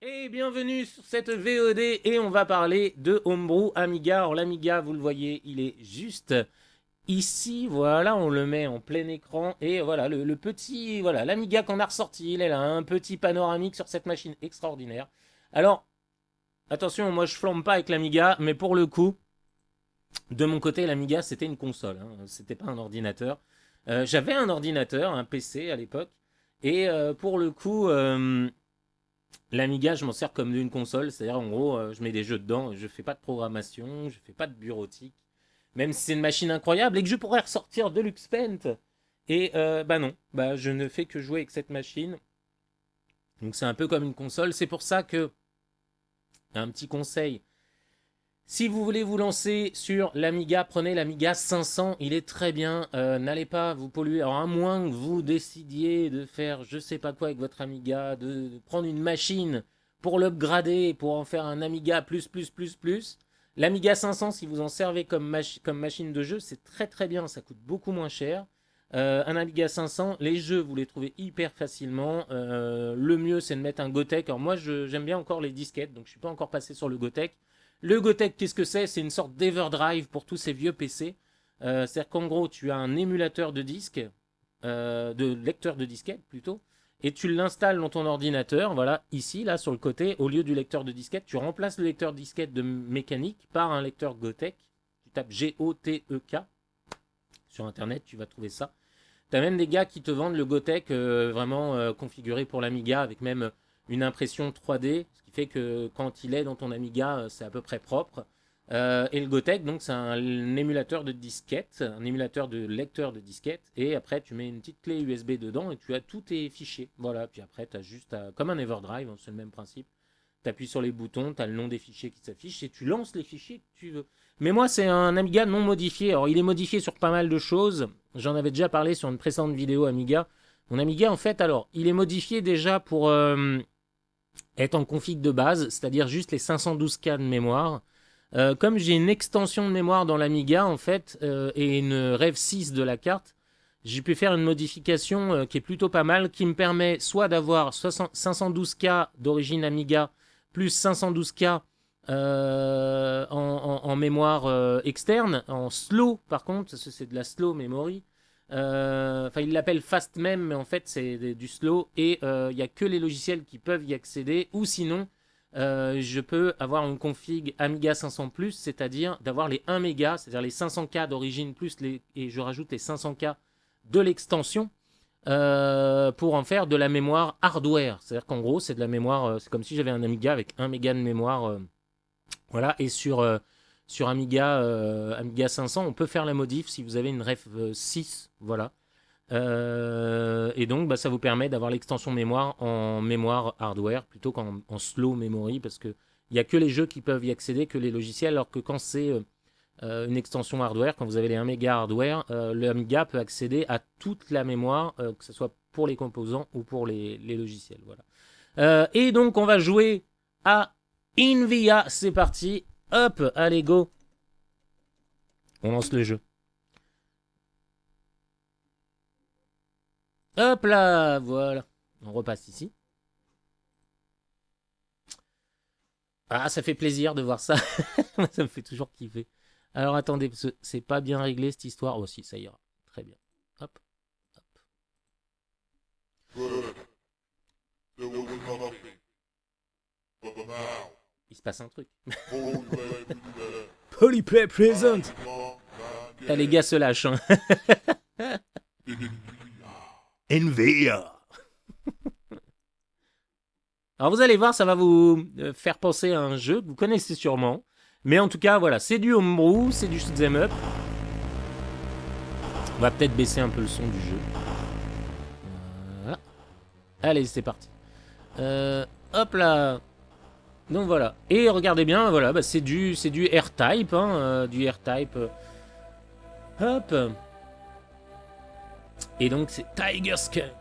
Et bienvenue sur cette VOD et on va parler de Homebrew Amiga. Alors l'Amiga, vous le voyez, il est juste ici. Voilà, on le met en plein écran et voilà le petit, voilà l'Amiga qu'on a ressorti. Il est là, un petit panoramique sur cette machine extraordinaire. Alors attention, moi je flambe pas avec l'Amiga, mais pour le coup, de mon côté, l'Amiga c'était une console, hein, c'était pas un ordinateur. J'avais un ordinateur, un PC à l'époque, et pour le coup. L'Amiga, je m'en sers comme d'une console, c'est-à-dire en gros, je mets des jeux dedans, je fais pas de programmation, je fais pas de bureautique, même si c'est une machine incroyable et que je pourrais ressortir de Luxpent. Et bah non, bah je ne fais que jouer avec cette machine. Donc c'est un peu comme une console. C'est pour ça que un petit conseil. Si vous voulez vous lancer sur l'Amiga, prenez l'Amiga 500, il est très bien. N'allez pas vous polluer. Alors, à moins que vous décidiez de faire je sais pas quoi avec votre Amiga, de prendre une machine pour l'upgrader, pour en faire un Amiga plus. L'Amiga 500, si vous en servez comme machine de jeu, c'est très très bien. Ça coûte beaucoup moins cher. Un Amiga 500, les jeux, vous les trouvez hyper facilement. Le mieux, c'est de mettre un Gotek. Alors, moi, j'aime bien encore les disquettes, donc je suis pas encore passé sur le Gotek. Le Gotek, qu'est-ce que c'est? C'est une sorte d'Everdrive pour tous ces vieux PC. C'est-à-dire qu'en gros, tu as un émulateur de disque, de lecteur de disquette plutôt, et tu l'installes dans ton ordinateur, voilà, ici, là, sur le côté, au lieu du lecteur de disquette, tu remplaces le lecteur de disquette de mécanique par un lecteur Gotek. Tu tapes G-O-T-E-K. Sur Internet, tu vas trouver ça. Tu as même des gars qui te vendent le Gotek vraiment configuré pour l'Amiga, avec même une impression 3D, ce qui fait que quand il est dans ton Amiga, c'est à peu près propre. Et le Gotek, donc c'est un émulateur de disquette, un émulateur de lecteur de disquette, et après tu mets une petite clé USB dedans et tu as tous tes fichiers. Voilà, puis après tu as juste, comme un Everdrive, hein, c'est le même principe. Tu appuies sur les boutons, tu as le nom des fichiers qui s'affichent et tu lances les fichiers que tu veux. Mais moi, c'est un Amiga non modifié. Alors, il est modifié sur pas mal de choses. J'en avais déjà parlé sur une précédente vidéo Amiga. Mon Amiga, en fait, alors, il est modifié déjà pour être en config de base, c'est-à-dire juste les 512K de mémoire. Comme j'ai une extension de mémoire dans l'Amiga, en fait, et une Rev 6 de la carte, j'ai pu faire une modification qui est plutôt pas mal, qui me permet soit d'avoir 512K d'origine Amiga, plus 512K en mémoire externe, en slow par contre, c'est de la slow memory. Enfin, ils l'appellent fast mem, mais en fait c'est du slow et il n'y a que les logiciels qui peuvent y accéder, ou sinon je peux avoir une config Amiga 500+, c'est-à-dire d'avoir les 1 méga, c'est-à-dire les 500K d'origine et je rajoute les 500K de l'extension pour en faire de la mémoire hardware. C'est-à-dire qu'en gros, c'est de la mémoire, c'est comme si j'avais un Amiga avec 1 méga de mémoire. Voilà, et sur Amiga 500, on peut faire la modif si vous avez une Ref 6. Voilà. Et donc, bah, ça vous permet d'avoir l'extension mémoire en mémoire hardware plutôt qu'en slow memory, parce qu'il n'y a que les jeux qui peuvent y accéder, que les logiciels, alors que quand c'est une extension hardware, quand vous avez les 1 méga hardware, le Amiga peut accéder à toute la mémoire, que ce soit pour les composants ou pour les logiciels. Voilà. Et donc, on va jouer à Invia. C'est parti. Hop, allez, go. On lance le jeu. Hop là, voilà. On repasse ici. Ah, ça fait plaisir de voir ça. Ça me fait toujours kiffer. Alors attendez, parce que c'est pas bien réglé cette histoire. Oh si, ça ira. Très bien. Hop, hop. Il se passe un truc. Polyplay present. Ah, les gars se lâchent. Hein. Nvidia. Alors vous allez voir, ça va vous faire penser à un jeu que vous connaissez sûrement. Mais en tout cas, voilà, c'est du homebrew, c'est du shoot'em up. On va peut-être baisser un peu le son du jeu. Voilà. Allez, c'est parti. Hop là. Donc voilà. Et regardez bien, voilà, bah, c'est du R-Type, hein, du R-Type. Hop. Et donc c'est Tiger Skunk.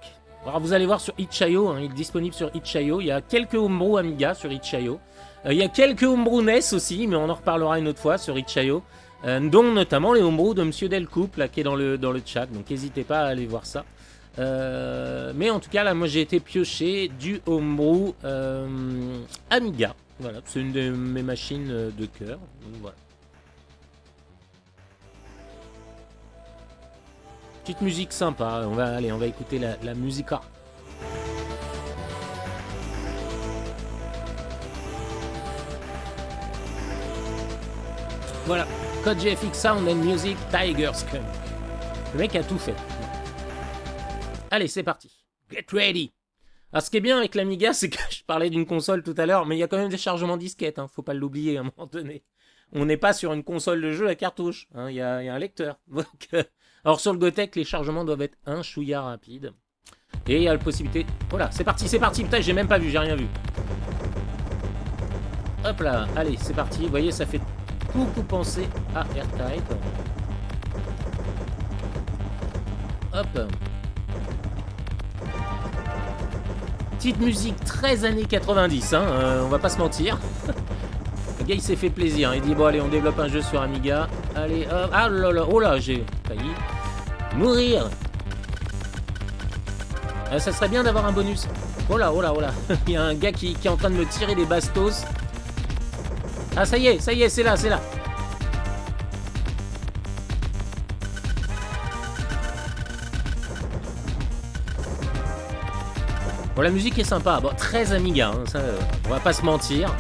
Alors vous allez voir sur itch.io, hein, il est disponible sur itch.io. Il y a quelques homebrew Amiga sur itch.io. Il y a quelques homebrew NES aussi, mais on en reparlera une autre fois sur itch.io. Dont notamment les homebrew de Monsieur Delcoupe, là, qui est dans le chat. Donc n'hésitez pas à aller voir ça. Mais en tout cas, là, moi j'ai été pioché du homebrew Amiga. Voilà, c'est une de mes machines de cœur. Donc, voilà. Petite musique sympa. On va écouter la musica. Voilà, Code GFX Sound and Music, Tiger Skunk. Le mec a tout fait. Allez, c'est parti. Get ready. Alors, ce qui est bien avec l'Amiga, c'est que je parlais d'une console tout à l'heure, mais il y a quand même des chargements disquettes, hein, faut pas l'oublier à un moment donné. On n'est pas sur une console de jeu à cartouche, hein, y a un lecteur. Donc, alors sur le Gotek, les chargements doivent être un chouïa rapide. Et il y a la possibilité... Voilà, c'est parti, putain, j'ai même pas vu, j'ai rien vu. Hop là, allez, c'est parti, vous voyez, ça fait beaucoup penser à AirType. Hop. Petite musique très années 90, hein, on va pas se mentir. Le gars il s'est fait plaisir, il dit bon allez on développe un jeu sur Amiga. Allez hop, ah là là, oh là j'ai failli mourir. Ça serait bien d'avoir un bonus. Oh là, oh là, oh là. Il y a un gars qui est en train de me tirer des bastos. Ah ça y est, c'est là, c'est là. Bon, la musique est sympa, bon, très Amiga, hein, ça, on va pas se mentir.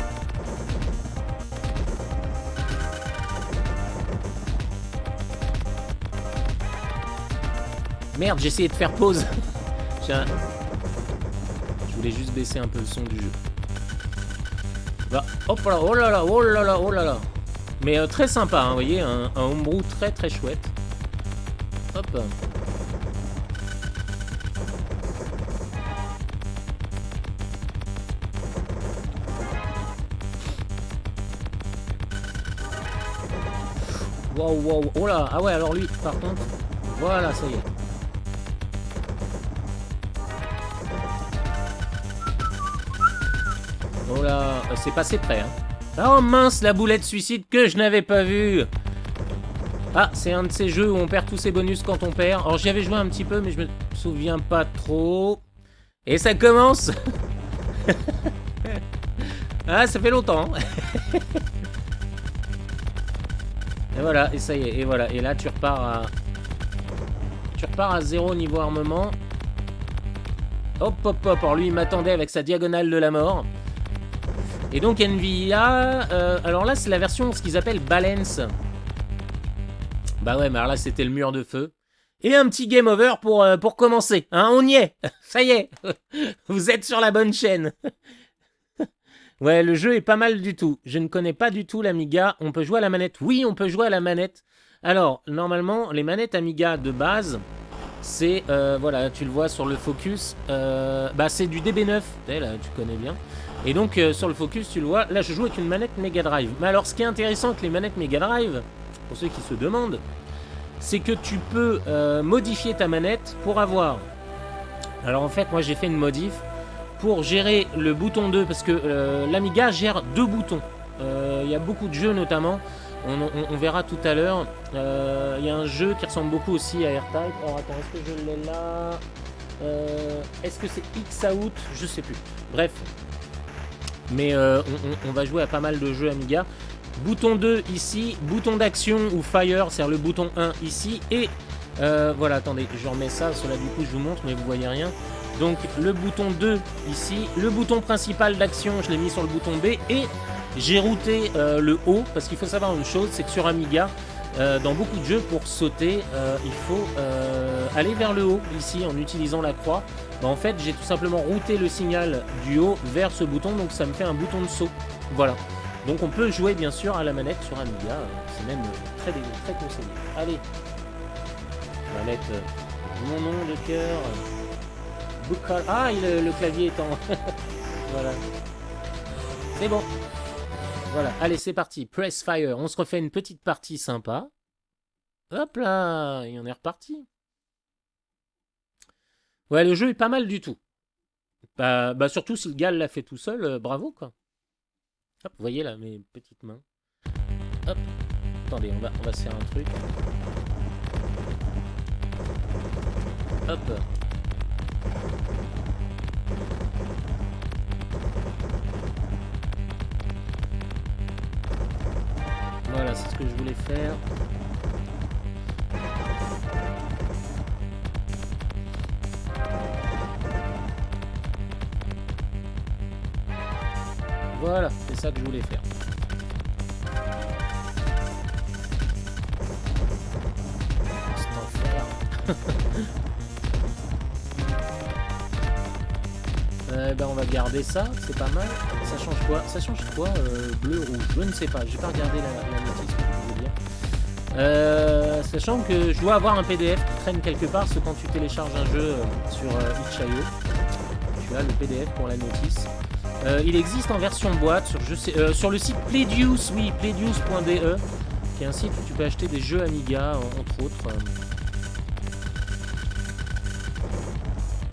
Merde, j'ai essayé de faire pause. Je voulais juste baisser un peu le son du jeu. Bah, hop là, oh là là, oh là là, oh là là. Mais très sympa, hein, vous voyez, un homebrew très très chouette. Hop. Waouh, waouh, oh là, ah ouais, alors lui, par contre, voilà, ça y est. Oh là, c'est passé près, hein. Oh mince, la boulette suicide que je n'avais pas vue. Ah, c'est un de ces jeux où on perd tous ses bonus quand on perd. Alors j'y avais joué un petit peu, mais je me souviens pas trop. Et ça commence. Ah, ça fait longtemps. Et voilà, et ça y est, et voilà. Et là, tu repars à 0 niveau armement. Hop, hop, hop. Alors lui, il m'attendait avec sa diagonale de la mort. Et donc Nvidia, alors là, c'est la version, ce qu'ils appellent Balance. Bah ouais, mais alors là, c'était le mur de feu. Et un petit game over pour commencer. Hein, on y est. Ça y est. Vous êtes sur la bonne chaîne. Ouais, le jeu est pas mal du tout. Je ne connais pas du tout l'Amiga. On peut jouer à la manette. Oui, on peut jouer à la manette. Alors, normalement, les manettes Amiga de base, c'est, voilà, tu le vois sur le focus, bah c'est du DB9. Là, tu connais bien. Et donc, sur le focus, tu le vois. Là, je joue avec une manette Mega Drive. Mais alors, ce qui est intéressant avec les manettes Mega Drive, pour ceux qui se demandent, c'est que tu peux modifier ta manette pour avoir... Alors, en fait, moi, j'ai fait une modif pour gérer le bouton 2, parce que l'Amiga gère 2 boutons. Il y a beaucoup de jeux notamment, on verra tout à l'heure. Il y a un jeu qui ressemble beaucoup aussi à AirType. Alors attends, est-ce que je l'ai là? Est-ce que c'est X-Out? Je sais plus. Bref. Mais on va jouer à pas mal de jeux Amiga. Bouton 2 ici, bouton d'action ou Fire, c'est-à-dire le bouton 1 ici. Et voilà, attendez, je remets ça, cela du coup je vous montre, mais vous voyez rien. Donc le bouton 2 ici, le bouton principal d'action, je l'ai mis sur le bouton B, et j'ai routé le haut, parce qu'il faut savoir une chose, c'est que sur Amiga, dans beaucoup de jeux, pour sauter, il faut aller vers le haut, ici, en utilisant la croix. Bah, en fait, j'ai tout simplement routé le signal du haut vers ce bouton, donc ça me fait un bouton de saut. Voilà. Donc on peut jouer bien sûr à la manette sur Amiga, c'est même très, très conseillé. Allez, on va mettre mon nom de cœur. Ah, le clavier est en... Voilà. C'est bon. Voilà, allez, c'est parti. Press Fire. On se refait une petite partie sympa. Hop là, et on est reparti. Ouais, le jeu est pas mal du tout. Bah surtout si le gars l'a fait tout seul, bravo, quoi. Hop, vous voyez là, mes petites mains. Hop. Attendez, on va se faire un truc. Hop. c'est ce que je voulais faire. Voilà, c'est ça que je voulais faire. C'est enfer. Ben on va garder ça, c'est pas mal. Ça change quoi? Ça change quoi? Bleu, rouge, je ne sais pas. J'ai pas regardé la notice que je voulais dire. Sachant que je dois avoir un PDF qui traîne quelque part, parce que quand tu télécharges un jeu sur itch.io, tu as le PDF pour la notice. Il existe en version boîte sur le site Playdius, oui, playdius.de, qui est un site où tu peux acheter des jeux Amiga, entre autres.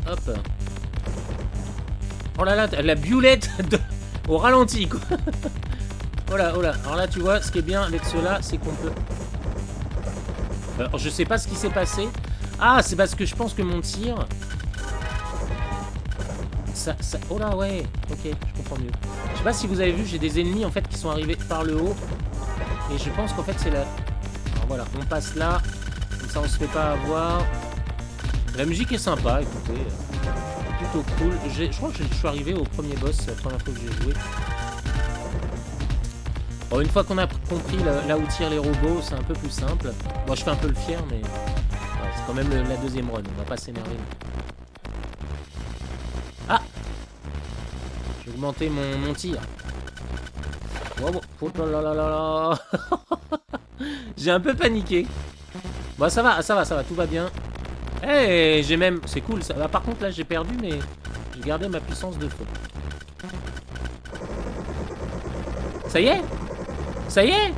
Hop. Oh là là, la biolette au ralenti, quoi. Oh là, oh là. Alors là, tu vois, ce qui est bien avec cela, c'est qu'on peut... Alors, je sais pas ce qui s'est passé. Ah, c'est parce que je pense que mon tir... Ça... Oh là, ouais. Ok, je comprends mieux. Je sais pas si vous avez vu, j'ai des ennemis, en fait, qui sont arrivés par le haut. Et je pense qu'en fait, c'est la... Alors voilà, on passe là. Comme ça, on se fait pas avoir. La musique est sympa, écoutez. Plutôt cool. Je crois que je suis arrivé au premier boss, c'est la première fois que j'ai joué. Bon, une fois qu'on a compris là où tirent les robots, c'est un peu plus simple. Bon, je fais un peu le fier, mais ouais, c'est quand même la deuxième run, on va pas s'énerver. Ah! J'ai augmenté mon tir. Wow. Oh là là là là. J'ai un peu paniqué. Bon, ça va, tout va bien. Eh, hey, j'ai même... C'est cool, ça. Bah, par contre, là, j'ai perdu, mais j'ai gardé ma puissance de feu. Ça y est? Ça y est?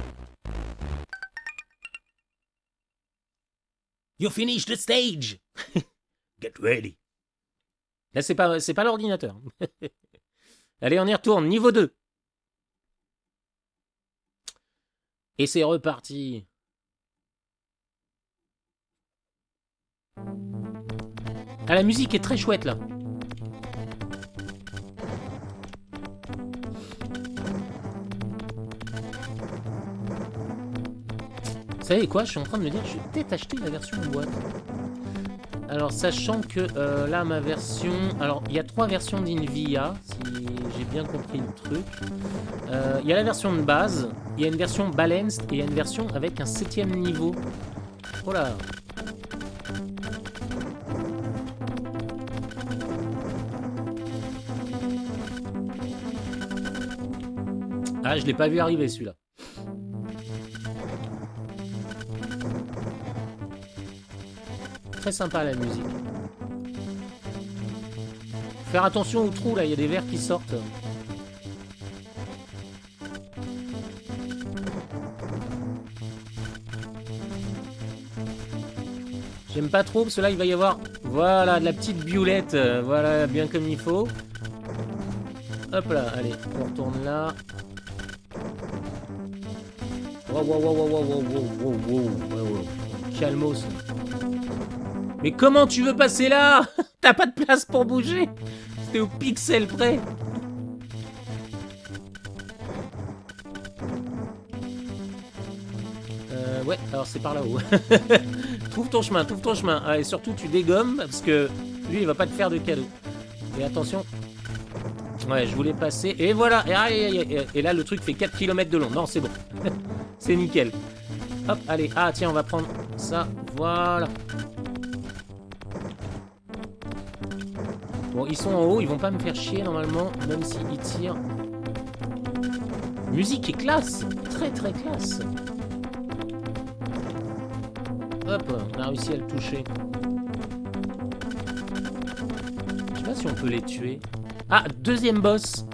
You finished the stage! Get ready. Là, c'est pas l'ordinateur. Allez, on y retourne. Niveau 2. Et c'est reparti. Ah, la musique est très chouette, là. Vous savez quoi? Je suis en train de me dire que je vais peut-être acheter la version en boîte. Alors, sachant que là, ma version... Alors, il y a 3 versions d'Nvidia, si j'ai bien compris le truc. Il y a la version de base, il y a une version balanced et il y a une version avec un 7e niveau. Oh là! Ah, je l'ai pas vu arriver, celui-là. Très sympa, la musique. Faire attention aux trous, là, il y a des vers qui sortent. J'aime pas trop, parce que là, il va y avoir... Voilà, de la petite biolette. Voilà, bien comme il faut. Hop là, allez, on retourne là. Wow. Calmos. Mais comment tu veux passer là? T'as pas de place pour bouger? C'était au pixel près. Ouais, alors c'est par là-haut. Trouve ton chemin. Ah, et surtout, tu dégommes, parce que lui, il va pas te faire de cadeau. Et attention. Ouais, je voulais passer. Et voilà. Et là, le truc fait 4 km de long. Non, c'est bon. C'est nickel. Hop, allez. Ah, tiens, on va prendre ça. Voilà. Bon, ils sont en haut. Ils vont pas me faire chier, normalement. Même s'ils tirent. Musique est classe. Très, très classe. Hop, on a réussi à le toucher. Je sais pas si on peut les tuer. Ah, deuxième boss.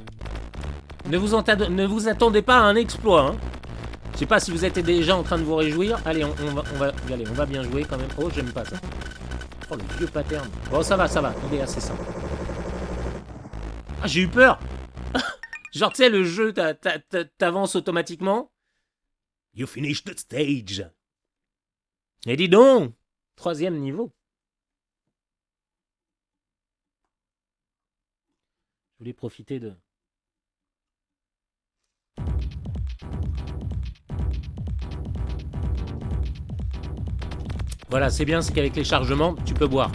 Ne vous attendez pas à un exploit, hein. Je sais pas si vous êtes déjà en train de vous réjouir. Allez, on va bien jouer quand même. Oh, j'aime pas ça. Oh, le vieux pattern. Bon, ça va. Il est assez simple. Ah, j'ai eu peur. Genre, tu sais, le jeu, t'avances automatiquement. You finished the stage. Et dis donc, 3e niveau. Je voulais profiter de... Voilà, c'est bien, c'est qu'avec les chargements, tu peux boire.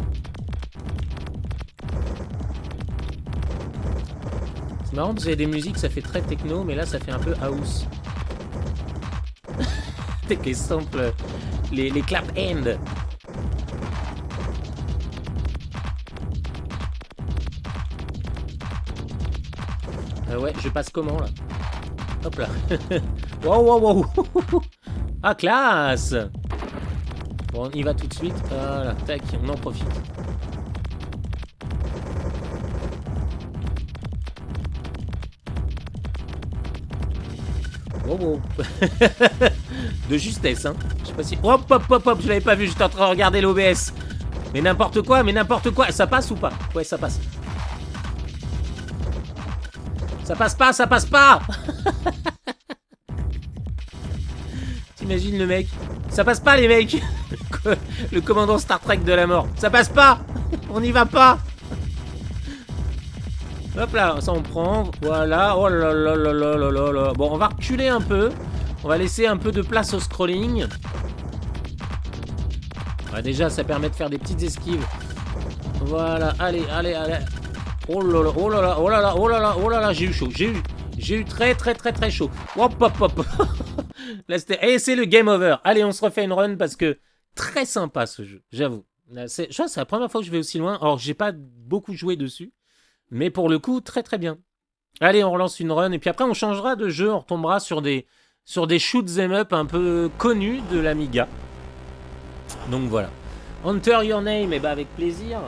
C'est marrant parce qu'il y a des musiques, ça fait très techno, mais là, ça fait un peu house. Avec les samples, les clap hand. Ouais, je passe comment, là? Hop là. Wow, wow, wow. Ah, classe! Bon, on y va tout de suite. Voilà, tac, on en profite. Wow, wow. De justesse, hein. Je sais pas si... Hop, hop, hop, hop, je l'avais pas vu, j'étais en train de regarder l'OBS. Mais n'importe quoi, mais n'importe quoi. Ça passe ou pas? Ouais, ça passe. Ça passe pas, ça passe pas. T'imagines le mec? Ça passe pas les mecs. Le commandant Star Trek de la mort. Ça passe pas. On n'y va pas. Hop là, ça on prend. Voilà. Oh là là là là là là là. Bon, on va reculer un peu. On va laisser un peu de place au scrolling. Ouais, déjà, ça permet de faire des petites esquives. Voilà. Allez, allez, allez. Oh là là, oh là là, oh là là, oh là là, oh là là, j'ai eu chaud. J'ai eu très très très très chaud. Hop hop hop. Là, et c'est le game over. Allez, on se refait une run parce que très sympa ce jeu, j'avoue. Je crois que c'est la première fois que je vais aussi loin. Alors, j'ai pas beaucoup joué dessus, mais pour le coup, très très bien. Allez, on relance une run et puis après, on changera de jeu. On retombera sur des shoot 'em up un peu connus de l'Amiga. Donc voilà. Enter your name, et bah avec plaisir.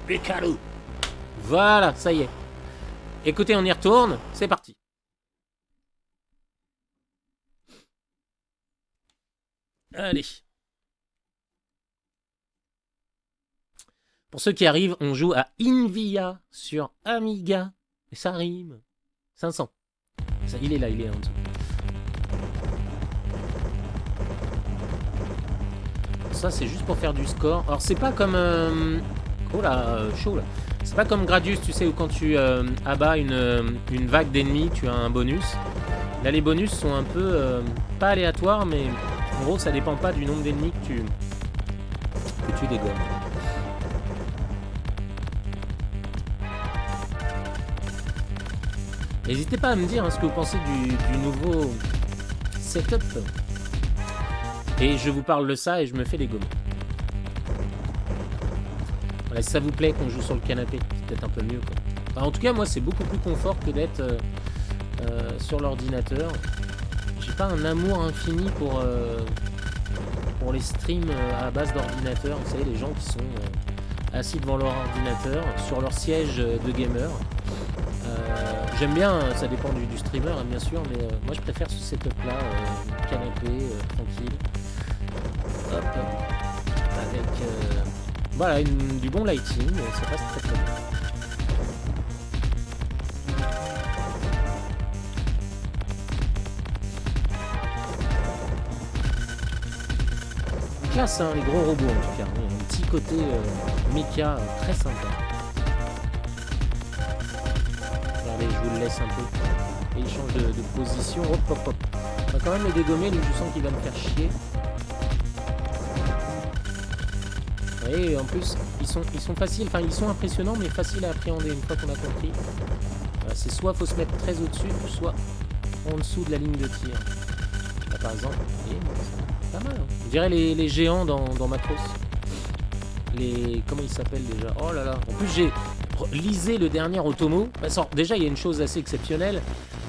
Ricardo. Voilà, ça y est. Écoutez, on y retourne. C'est parti. Allez. Pour ceux qui arrivent, on joue à Invia sur Amiga. Et ça rime. 500. Ça, il est là, il est en dessous. Ça, c'est juste pour faire du score. Alors, c'est pas comme... Oh là, chaud là. C'est pas comme Gradius, tu sais, où quand tu abats une vague d'ennemis, tu as un bonus. Là, les bonus sont un peu... pas aléatoires, mais en gros, ça dépend pas du nombre d'ennemis que tu dégommes. N'hésitez pas à me dire ce que vous pensez du nouveau setup. Et je vous parle de ça et je me fais dégommer. Voilà, si ça vous plaît qu'on joue sur le canapé, c'est peut-être un peu mieux, quoi. Enfin, en tout cas, moi, c'est beaucoup plus confort que d'être sur l'ordinateur. J'ai pas un amour infini pour les streams à base d'ordinateur. Vous savez, les gens qui sont assis devant leur ordinateur, sur leur siège de gamer. J'aime bien, ça dépend du streamer, hein, bien sûr, mais moi je préfère ce setup-là, canapé, tranquille. Hop, avec voilà, du bon lighting, ça passe très très bien. Classe, hein, les gros robots en tout cas. Un petit côté méca très sympa. Regardez, je vous le laisse un peu. Et il change de position. Hop, hop, hop. On va quand même le dégommer, lui je sens qu'il va me faire chier. Et en plus, ils sont faciles, enfin ils sont impressionnants, mais faciles à appréhender une fois qu'on a compris. Voilà, c'est soit faut se mettre très au-dessus, soit en dessous de la ligne de tir. Là, par exemple, c'est pas mal. Hein. Je dirais les géants dans Macross. Comment ils s'appellent déjà? Oh là là. En plus, j'ai lisé le dernier Automo. Déjà, il y a une chose assez exceptionnelle.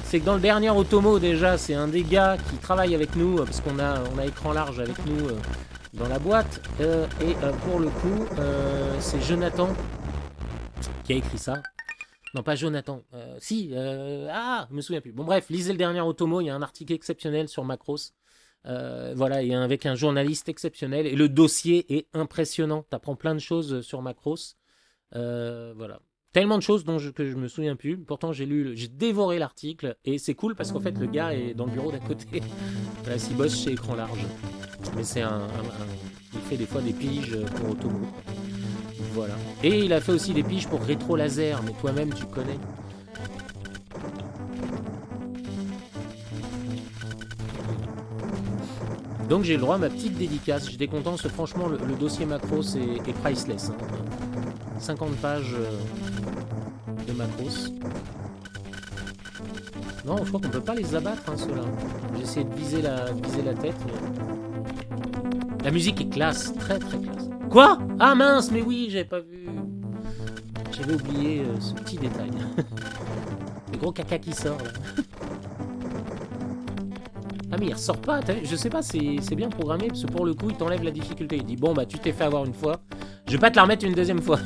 C'est que dans le dernier Automo, déjà, c'est un des gars qui travaille avec nous, parce qu'on a écran large avec nous dans la boîte. Et pour le coup, c'est Jonathan qui a écrit ça. Non, pas Jonathan. Je me souviens plus. Bon, bref, lisez le dernier Automo. Il y a un article exceptionnel sur Macross. Voilà, et avec un journaliste exceptionnel. Et le dossier est impressionnant. Tu apprends plein de choses sur Macross. Voilà. Tellement de choses que je me souviens plus. Pourtant, j'ai dévoré l'article. Et c'est cool parce qu'en fait, le gars est dans le bureau d'à côté. Voilà, il bosse chez Écran Large. Mais c'est il fait des fois des piges pour Automo. Voilà. Et il a fait aussi des piges pour Rétro Laser. Mais toi-même, tu connais. Donc j'ai le droit à ma petite dédicace. J'étais content parce que franchement le dossier macros est priceless. Hein. 50 pages de macros. Non, je crois qu'on peut pas les abattre, hein, ceux-là. J'ai essayé de viser la tête, mais... La musique est classe, très très classe. Quoi? Ah mince, mais oui, j'avais pas vu. J'avais oublié ce petit détail. Le gros caca qui sort, là. Ah mais il ressort pas, je sais pas, c'est bien programmé, parce que pour le coup, il t'enlève la difficulté. Il dit, bon bah tu t'es fait avoir une fois, je vais pas te la remettre une deuxième fois.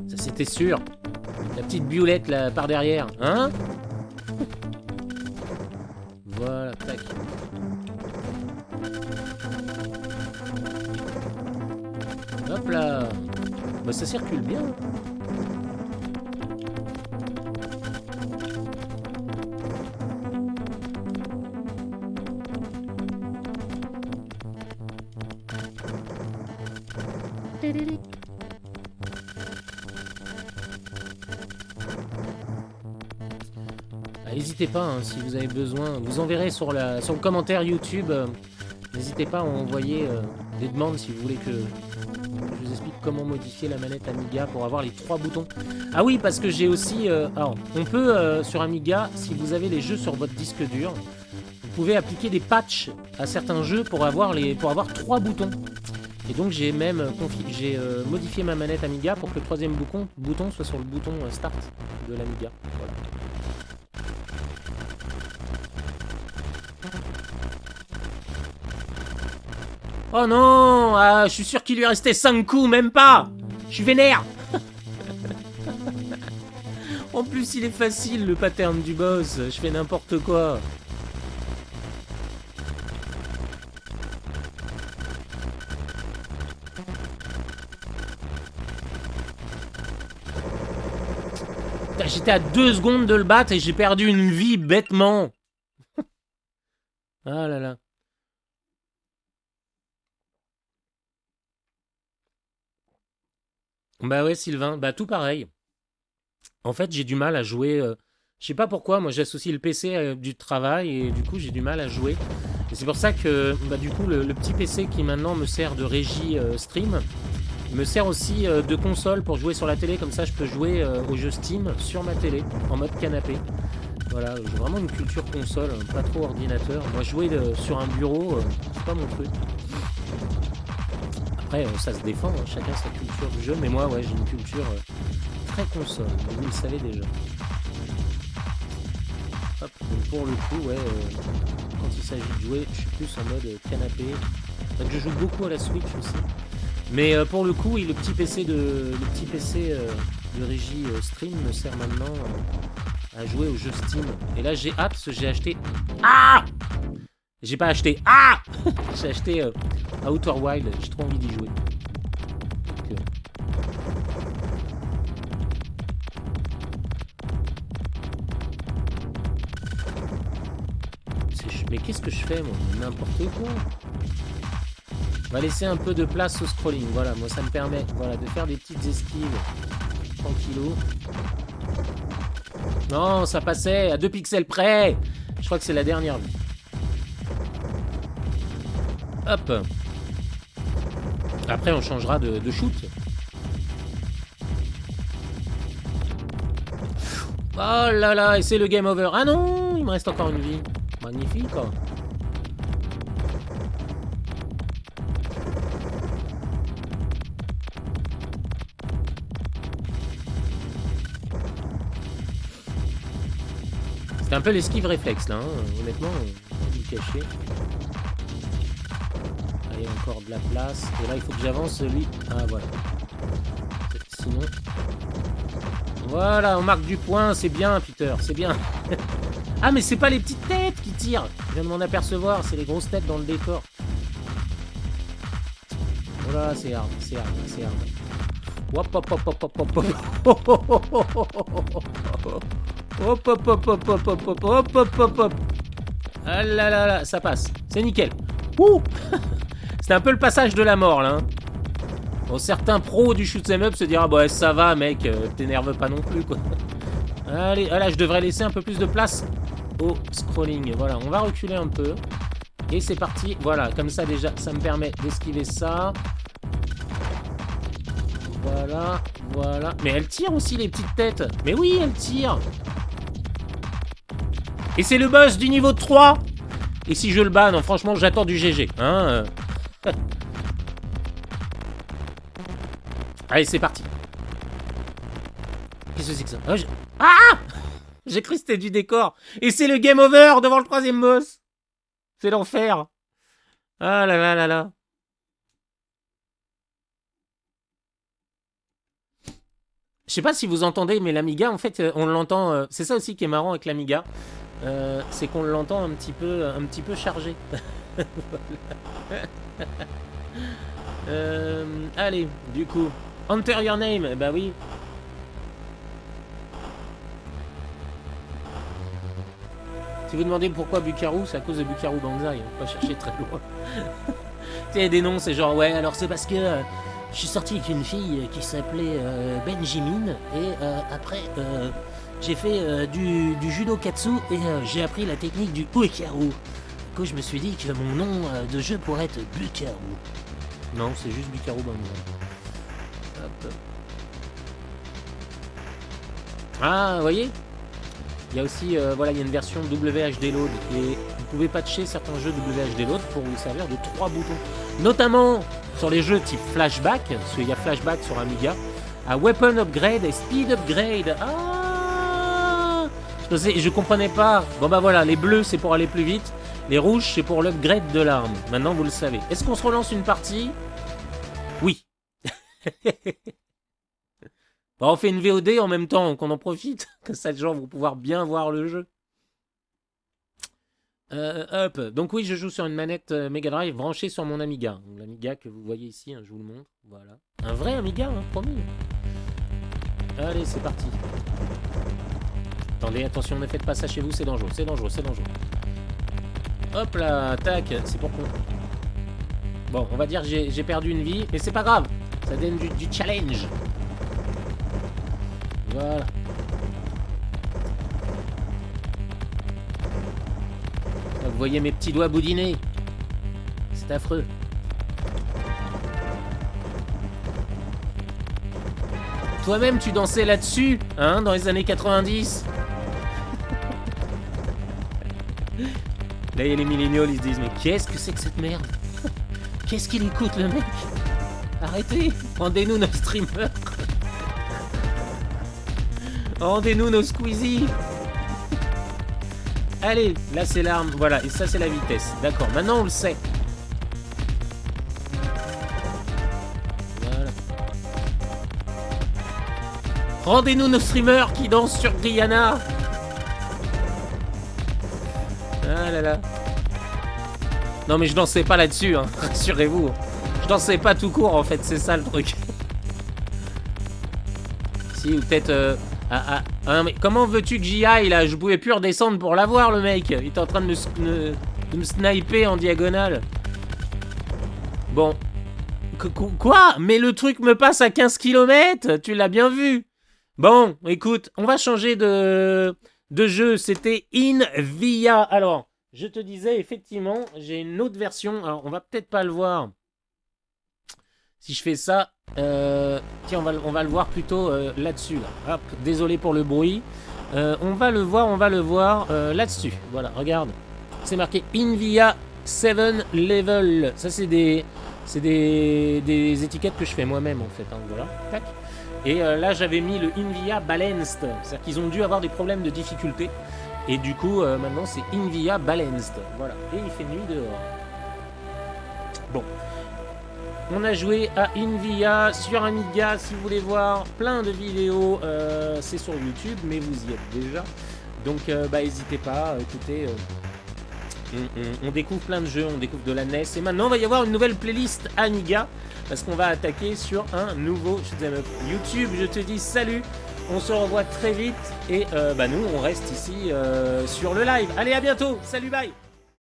Ça c'était sûr. La petite biolette là, par derrière, hein? Voilà, tac. Hop là. Bah ça circule bien. N'hésitez pas, hein, si vous avez besoin, vous enverrez sur le commentaire YouTube. N'hésitez pas à envoyer des demandes si vous voulez que je vous explique comment modifier la manette Amiga pour avoir les 3 boutons. Ah oui, parce que j'ai aussi... alors, on peut, sur Amiga, si vous avez les jeux sur votre disque dur, vous pouvez appliquer des patchs à certains jeux pour avoir 3 boutons. Et donc j'ai même modifié ma manette Amiga pour que le 3e bouton soit sur le bouton Start de l'Amiga. Voilà. Oh non, ah, je suis sûr qu'il lui restait 5 coups, même pas. Je suis vénère. En plus, il est facile, le pattern du boss. Je fais n'importe quoi. J'étais à 2 secondes de le battre et j'ai perdu une vie bêtement. Ah là là. Bah ouais, Sylvain, bah tout pareil. En fait, j'ai du mal à jouer. Je sais pas pourquoi, moi j'associe le PC à du travail et du coup j'ai du mal à jouer. Et c'est pour ça que bah, du coup le petit PC qui maintenant me sert de régie stream me sert aussi de console pour jouer sur la télé. Comme ça, je peux jouer au jeu Steam sur ma télé en mode canapé. Voilà, j'ai vraiment une culture console, pas trop ordinateur. Moi, jouer sur un bureau, c'est pas mon truc. Après, ça se défend, hein, chacun sa culture du jeu, mais moi, ouais, j'ai une culture très console, vous le savez déjà. Hop, donc pour le coup, ouais, quand il s'agit de jouer, je suis plus en mode canapé. Donc je joue beaucoup à la Switch aussi. Mais pour le coup, le petit PC de régie stream me sert maintenant à jouer au jeu Steam. Et là, j'ai hâte parce que j'ai acheté... Ah! J'ai pas acheté... Ah! J'ai acheté Outer Wild, j'ai trop envie d'y jouer. Donc, mais qu'est-ce que je fais, moi? N'importe quoi. On va laisser un peu de place au scrolling. Voilà, moi ça me permet de faire des petites esquives tranquillou. Non, ça passait à 2 pixels près. Je crois que c'est la dernière vie. Hop. Après, on changera de shoot. Oh là là, et c'est le game over. Ah non, il me reste encore une vie. Magnifique, quoi. C'est un peu l'esquive réflexe là, hein. Honnêtement, on va le cacher. Allez, encore de la place. Et là, il faut que j'avance lui. Ah, voilà. Sinon... Voilà, on marque du point, c'est bien, Peter, c'est bien. Ah, mais c'est pas les petites têtes qui tirent. Je viens de m'en apercevoir, c'est les grosses têtes dans le décor. Oh là, c'est hard, c'est hard, c'est hard. Hop, hop, hop, hop, hop, hop, hop. Hop, hop, hop, hop, hop, hop, hop, hop, hop, hop, hop. Ah là là là, ça passe. C'est nickel. Ouh. C'était un peu le passage de la mort, là. Hein. Bon, certains pros du shoot'em up se diront, bah ça va, mec, t'énerve pas non plus, quoi. Allez, là, je devrais laisser un peu plus de place au scrolling. Voilà, on va reculer un peu. Et c'est parti. Voilà, comme ça, déjà, ça me permet d'esquiver ça. Voilà, voilà. Mais elle tire aussi, les petites têtes. Mais oui, elle tire. Et c'est le boss du niveau 3. Et si je le bats, non, franchement, j'attends du GG. Hein Allez, c'est parti. Qu'est-ce que c'est que ça? Ah, j'ai cru que c'était du décor. Et c'est le game over devant le troisième boss. C'est l'enfer. Ah là là là là. Je sais pas si vous entendez, mais l'Amiga, en fait, on l'entend... c'est ça aussi qui est marrant avec l'Amiga. C'est qu'on l'entend un petit peu chargé. Allez, du coup... Enter your name, bah oui. Si vous demandez pourquoi Bukaru, c'est à cause de Bukaru Banzai, pas chercher très loin. Tu sais, des noms, c'est genre, ouais, alors c'est parce que je suis sorti avec une fille qui s'appelait Benjamin, et après, j'ai fait du judo katsu, et j'ai appris la technique du uekaru. Du coup, je me suis dit que mon nom de jeu pourrait être Bukaru. Non, c'est juste Bukaru Banzai. Hop. Ah, vous voyez? Il y a aussi, voilà, il y a une version WHD Load et vous pouvez patcher certains jeux WHD Load pour vous servir de 3 boutons. Notamment sur les jeux type Flashback, parce qu'il y a Flashback sur Amiga, à Weapon Upgrade et Speed Upgrade. Ah, je comprenais pas. Bon bah voilà, les bleus c'est pour aller plus vite, les rouges c'est pour l'upgrade de l'arme. Maintenant vous le savez. Est-ce qu'on se relance une partie? Oui. Bon, on fait une VOD en même temps, qu'on en profite, que ça, les gens vont pouvoir bien voir le jeu. Hop, donc oui, je joue sur une manette Mega Drive branchée sur mon Amiga. L'Amiga que vous voyez ici, hein, je vous le montre, voilà. Un vrai Amiga, hein, promis. Allez, c'est parti. Attendez, attention, ne faites pas ça chez vous, c'est dangereux, c'est dangereux, c'est dangereux. Hop là, tac, c'est pour qu'on... Bon, on va dire que j'ai perdu une vie, mais c'est pas grave, ça donne du challenge. Voilà. Vous voyez mes petits doigts boudinés. C'est affreux. Toi-même, tu dansais là-dessus, hein, dans les années 90. Là, il y a les milléniaux, ils se disent, mais qu'est-ce que c'est que cette merde? Qu'est-ce qu'il écoute, le mec? Arrêtez, rendez-nous nos streamers. Rendez-nous nos Squeezie. Allez, là c'est l'arme, voilà, et ça c'est la vitesse. D'accord, maintenant on le sait. Voilà. Rendez-nous nos streamers qui dansent sur Guyana. Ah là là. Non mais je dansais pas là-dessus, hein, rassurez-vous. Je dansais pas tout court en fait, c'est ça le truc. Si, ou peut-être... mais comment veux-tu que j'y aille là? Je pouvais plus redescendre pour l'avoir le mec. Il est en train de me sniper en diagonale. Bon. Quoi? Mais le truc me passe à 15 km. Tu l'as bien vu. Bon, écoute, on va changer de jeu. C'était Invia. Alors, je te disais, effectivement, j'ai une autre version. Alors, on va peut-être pas le voir. Si je fais ça, tiens, on va le voir plutôt là-dessus. Là. Hop, désolé pour le bruit. On va le voir là-dessus. Voilà, regarde. C'est marqué Invia 7 Level. Ça, c'est des étiquettes que je fais moi-même, en fait. Hein, voilà, tac. Et là, j'avais mis le Invia Balanced. C'est-à-dire qu'ils ont dû avoir des problèmes de difficulté. Et du coup, maintenant, c'est Invia Balanced. Voilà. Et il fait nuit dehors. Bon. On a joué à Invia sur Amiga, si vous voulez voir plein de vidéos, c'est sur YouTube, mais vous y êtes déjà. Donc n'hésitez pas, écoutez, on découvre plein de jeux, on découvre de la NES. Et maintenant, il va y avoir une nouvelle playlist Amiga, parce qu'on va attaquer sur un nouveau YouTube. Je te dis salut, on se revoit très vite, et nous, on reste ici sur le live. Allez, à bientôt, salut, bye.